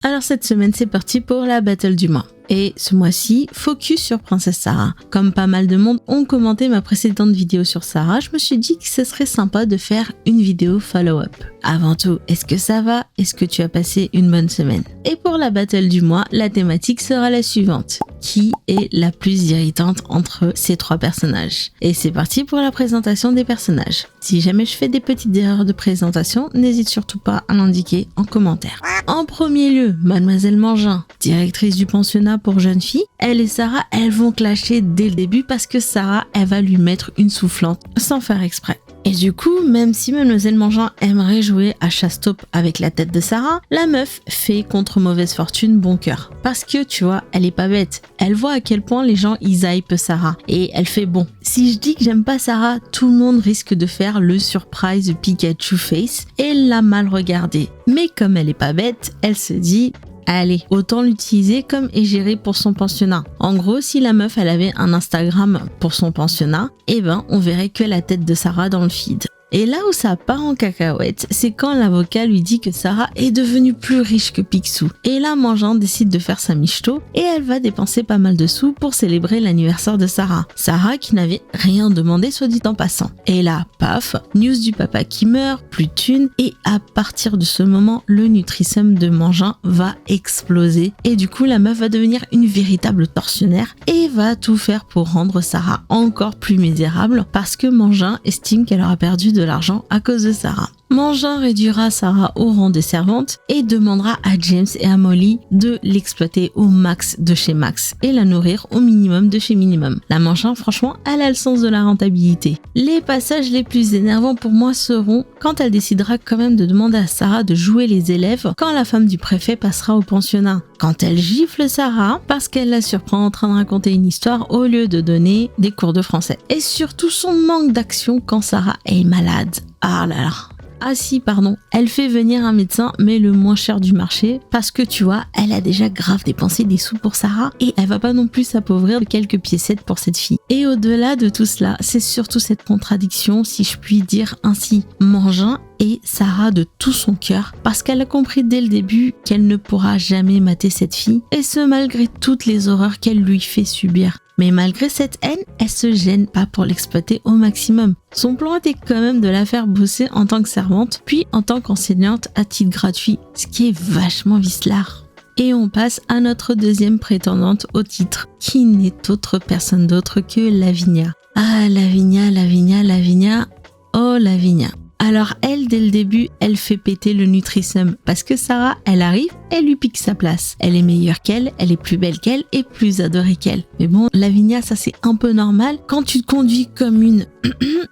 Alors cette semaine, c'est parti pour la battle du mois. Et ce mois-ci, focus sur Princesse Sarah. Comme pas mal de monde ont commenté ma précédente vidéo sur Sarah, je me suis dit que ce serait sympa de faire une vidéo follow-up. Avant tout, est-ce que ça va? Est-ce que tu as passé une bonne semaine? Et pour la battle du mois, la thématique sera la suivante. Qui est la plus irritante entre ces trois personnages? Et c'est parti pour la présentation des personnages. Si jamais je fais des petites erreurs de présentation, n'hésite surtout pas à l'indiquer en commentaire. En premier lieu, Mademoiselle Mangin, directrice du pensionnat pour jeunes filles. Elle et Sarah, elles vont clasher dès le début parce que Sarah, elle va lui mettre une soufflante sans faire exprès. Et du coup, même si Mademoiselle Mangin aimerait jouer à chasse-taupe avec la tête de Sarah, la meuf fait contre mauvaise fortune bon cœur. Parce que, tu vois, elle est pas bête. Elle voit à quel point les gens ils hypent Sarah. Et elle fait bon. Si je dis que j'aime pas Sarah, tout le monde risque de faire le surprise Pikachu face et la mal regarder. Mais comme elle est pas bête, elle se dit... Allez, autant l'utiliser comme égérie pour son pensionnat. En gros, si la meuf elle avait un Instagram pour son pensionnat, eh ben on verrait que la tête de Sarah dans le feed. Et là où ça part en cacahuète, c'est quand l'avocat lui dit que Sarah est devenue plus riche que Picsou. Et là, Mangin décide de faire sa michto et elle va dépenser pas mal de sous pour célébrer l'anniversaire de Sarah. Sarah qui n'avait rien demandé, soit dit en passant. Et là, paf, news du papa qui meurt, plus de thunes, et à partir de ce moment, le Nutrisum de Mangin va exploser. Et du coup, la meuf va devenir une véritable tortionnaire et va tout faire pour rendre Sarah encore plus misérable parce que Mangin estime qu'elle aura perdu de l'argent à cause de Sarah. Mangin réduira Sarah au rang de servante et demandera à James et à Molly de l'exploiter au max de chez max et la nourrir au minimum de chez minimum. La Mangin, franchement, elle a le sens de la rentabilité. Les passages les plus énervants pour moi seront quand elle décidera quand même de demander à Sarah de jouer les élèves quand la femme du préfet passera au pensionnat. Quand elle gifle Sarah parce qu'elle la surprend en train de raconter une histoire au lieu de donner des cours de français. Et surtout son manque d'action quand Sarah est malade. Ah là là. Ah si, pardon, elle fait venir un médecin, mais le moins cher du marché, parce que tu vois, elle a déjà grave dépensé des sous pour Sarah, et elle va pas non plus s'appauvrir de quelques piécettes pour cette fille. Et au-delà de tout cela, c'est surtout cette contradiction, si je puis dire ainsi. Mangin et Sarah de tout son cœur, parce qu'elle a compris dès le début qu'elle ne pourra jamais mater cette fille, et ce malgré toutes les horreurs qu'elle lui fait subir. Mais malgré cette haine, elle se gêne pas pour l'exploiter au maximum. Son plan était quand même de la faire bosser en tant que servante, puis en tant qu'enseignante à titre gratuit, ce qui est vachement vicelard. Et on passe à notre deuxième prétendante au titre, qui n'est autre personne d'autre que Lavinia. Ah, Lavinia, oh Lavinia. Alors elle, dès le début, elle fait péter le Nutrisum parce que Sarah, elle arrive, elle lui pique sa place. Elle est meilleure qu'elle, elle est plus belle qu'elle et plus adorée qu'elle. Mais bon, Lavinia, ça c'est un peu normal. Quand tu te conduis comme une...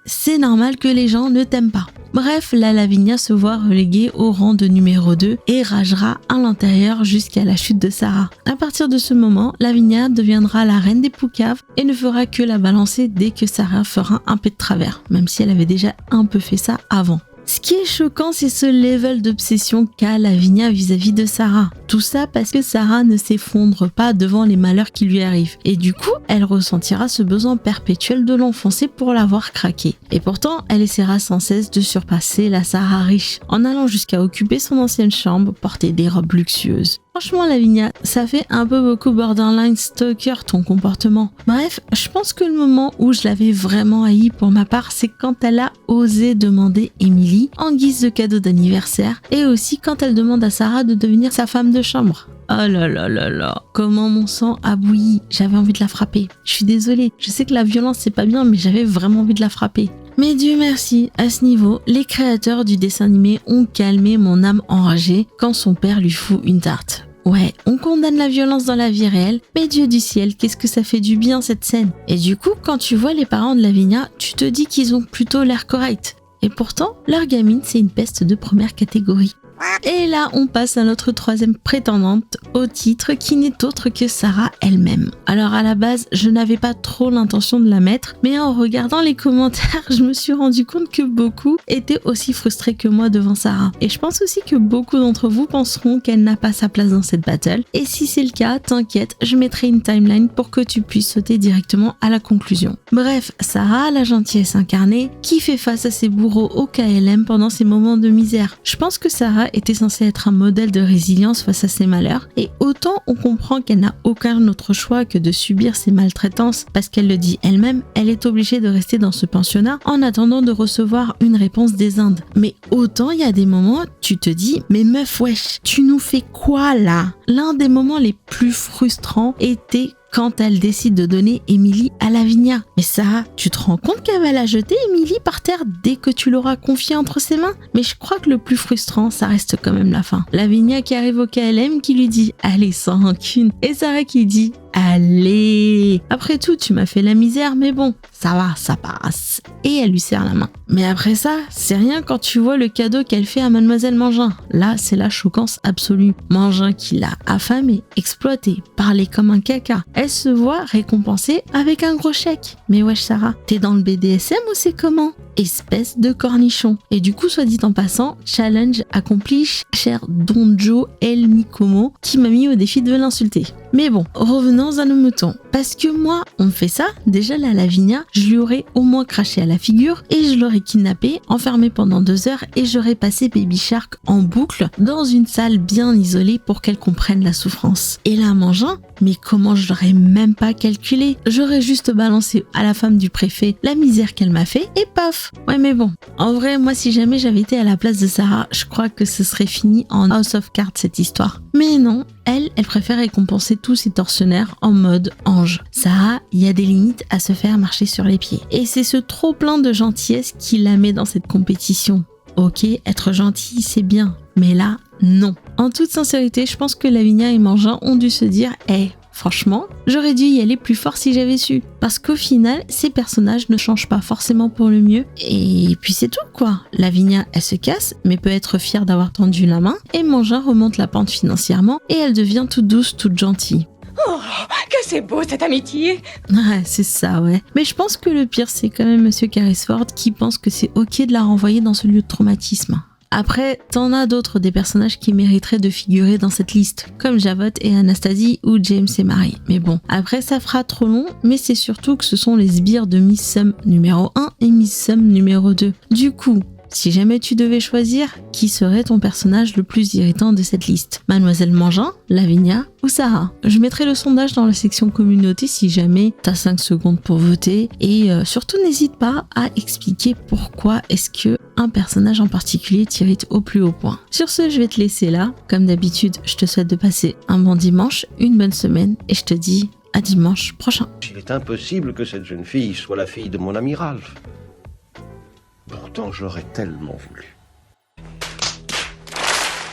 c'est normal que les gens ne t'aiment pas. Bref, la Lavinia se voit reléguée au rang de numéro 2 et ragera à l'intérieur jusqu'à la chute de Sarah. À partir de ce moment, Lavinia deviendra la reine des poucaves et ne fera que la balancer dès que Sarah fera un peu de travers, même si elle avait déjà un peu fait ça avant. Ce qui est choquant, c'est ce level d'obsession qu'a Lavinia vis-à-vis de Sarah. Tout ça parce que Sarah ne s'effondre pas devant les malheurs qui lui arrivent. Et du coup, elle ressentira ce besoin perpétuel de l'enfoncer pour l'avoir craqué. Et pourtant, elle essaiera sans cesse de surpasser la Sarah riche, en allant jusqu'à occuper son ancienne chambre, porter des robes luxueuses. Franchement, Lavinia, ça fait un peu beaucoup borderline stalker ton comportement. Bref, je pense que le moment où je l'avais vraiment haï pour ma part, c'est quand elle a osé demander Emily en guise de cadeau d'anniversaire et aussi quand elle demande à Sarah de devenir sa femme de chambre. Oh là là là là, comment mon sang a bouilli, j'avais envie de la frapper. Je suis désolée, je sais que la violence c'est pas bien, mais j'avais vraiment envie de la frapper. Mais Dieu merci, à ce niveau, les créateurs du dessin animé ont calmé mon âme enragée quand son père lui fout une tarte. Ouais, on condamne la violence dans la vie réelle, mais Dieu du ciel, qu'est-ce que ça fait du bien cette scène. Et du coup, quand tu vois les parents de Lavinia, tu te dis qu'ils ont plutôt l'air corrects. Et pourtant, leur gamine, c'est une peste de première catégorie. Et là, on passe à notre troisième prétendante au titre qui n'est autre que Sarah elle-même. Alors à la base, je n'avais pas trop l'intention de la mettre, mais en regardant les commentaires, je me suis rendu compte que beaucoup étaient aussi frustrés que moi devant Sarah. Et je pense aussi que beaucoup d'entre vous penseront qu'elle n'a pas sa place dans cette battle. Et si c'est le cas, t'inquiète, je mettrai une timeline pour que tu puisses sauter directement à la conclusion. Bref, Sarah, la gentillesse incarnée, qui fait face à ses bourreaux au KLM pendant ses moments de misère. Je pense que Sarah était censée être un modèle de résilience face à ses malheurs, et autant on comprend qu'elle n'a aucun autre choix que de subir ces maltraitances parce qu'elle le dit elle-même, elle est obligée de rester dans ce pensionnat en attendant de recevoir une réponse des Indes. Mais autant il y a des moments, tu te dis, mais meuf wesh, tu nous fais quoi là? L'un des moments les plus frustrants était quand elle décide de donner Emily à Lavinia. Mais Sarah, tu te rends compte qu'elle va la jeter, Emily, par terre dès que tu l'auras confiée entre ses mains? Mais je crois que le plus frustrant, ça reste quand même la fin. Lavinia qui arrive au KLM qui lui dit « Allez, sans rancune » et Sarah qui dit « Allez, après tout, tu m'as fait la misère, mais bon, ça va, ça passe. » Et elle lui serre la main. Mais après ça, c'est rien quand tu vois le cadeau qu'elle fait à Mademoiselle Mangin. Là, c'est la choquance absolue. Mangin qui l'a affamée, exploitée, parlé comme un caca. Elle se voit récompensée avec un gros chèque. Mais wesh Sarah, t'es dans le BDSM ou c'est comment? Espèce de cornichon. Et du coup, soit dit en passant, challenge accompli, cher Donjo El Mikomo, qui m'a mis au défi de l'insulter. Mais bon, revenons à nos moutons. Parce que moi, on me fait ça, déjà la Lavinia, je lui aurais au moins craché à la figure et je l'aurais kidnappée, enfermée pendant 2 heures et j'aurais passé Baby Shark en boucle dans une salle bien isolée pour qu'elle comprenne la souffrance. Et la Mangin, mais comment je l'aurais même pas calculé? J'aurais juste balancé à la femme du préfet la misère qu'elle m'a fait et paf. Ouais mais bon, en vrai moi si jamais j'avais été à la place de Sarah, je crois que ce serait fini en House of Cards cette histoire. Mais non, elle préfère récompenser tous ses tortionnaires en mode ange. Sarah, il y a des limites à se faire marcher sur les pieds. Et c'est ce trop plein de gentillesse qui la met dans cette compétition. Ok, être gentil c'est bien, mais là, non. En toute sincérité, je pense que Lavinia et Mangin ont dû se dire « Hey, franchement, j'aurais dû y aller plus fort si j'avais su. » Parce qu'au final, ces personnages ne changent pas forcément pour le mieux. Et puis c'est tout quoi. Lavinia, elle se casse, mais peut être fière d'avoir tendu la main. Et Mangin remonte la pente financièrement et elle devient toute douce, toute gentille. Oh, que c'est beau cette amitié! Ouais, c'est ça, ouais. Mais je pense que le pire, c'est quand même Monsieur Carrisford qui pense que c'est ok de la renvoyer dans ce lieu de traumatisme. Après, t'en as d'autres des personnages qui mériteraient de figurer dans cette liste, comme Javot et Anastasie ou James et Marie. Mais bon, après ça fera trop long, mais c'est surtout que ce sont les sbires de Miss Sum numéro 1 et Miss Sum numéro 2. Du coup, si jamais tu devais choisir, qui serait ton personnage le plus irritant de cette liste? Mademoiselle Mangin, Lavinia ou Sarah? Je mettrai le sondage dans la section communauté si jamais t'as 5 secondes pour voter et surtout n'hésite pas à expliquer pourquoi est-ce que un personnage en particulier t'irrite au plus haut point. Sur ce, je vais te laisser là. Comme d'habitude, je te souhaite de passer un bon dimanche, une bonne semaine et je te dis à dimanche prochain. Il est impossible que cette jeune fille soit la fille de mon ami Ralph. Pourtant, j'aurais tellement voulu.